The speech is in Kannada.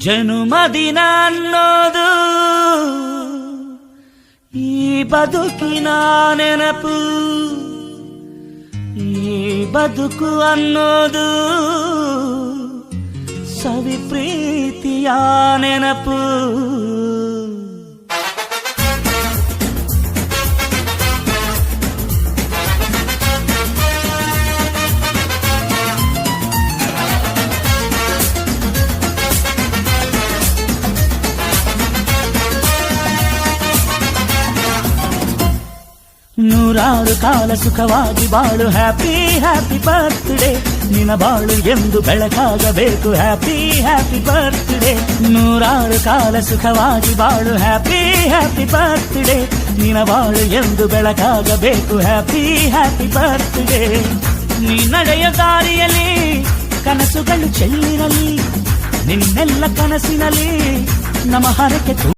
ಜನುಮದಿನ ಅನ್ನೋದು ಈ ಬದುಕಿನ ನೆನಪು, ಈ ಬದುಕು ಅನ್ನೋದು ಸವಿ ಪ್ರೀತಿಯ ನೆನಪು. ನೂರಾರು ಕಾಲ ಸುಖವಾಗಿ ಬಾಳು, ಹ್ಯಾಪಿ ಹ್ಯಾಪಿ ಬರ್ತ್ಡೇ. ನಿನ್ನ ಬಾಳು ಎಂದು ಬೆಳಕಾಗಬೇಕು, ಹ್ಯಾಪಿ ಹ್ಯಾಪಿ ಬರ್ತ್ಡೇ. ನೂರಾರು ಕಾಲ ಸುಖವಾಗಿ ಬಾಳು, ಹ್ಯಾಪಿ ಹ್ಯಾಪಿ ಬರ್ತ್ಡೇ. ನಿನ್ನ ಬಾಳು ಎಂದು ಬೆಳಕಾಗಬೇಕು, ಹ್ಯಾಪಿ ಹ್ಯಾಪಿ ಬರ್ತ್ಡೇ. ನೀ ನಡೆಯ ದಾರಿಯಲ್ಲಿ ಕನಸುಗಳು ಚೆಲ್ಲಿರಲಿ, ನಿನ್ನೆಲ್ಲ ಕನಸಿನಲ್ಲಿ ನಮ್ಮ ಹರಕೆ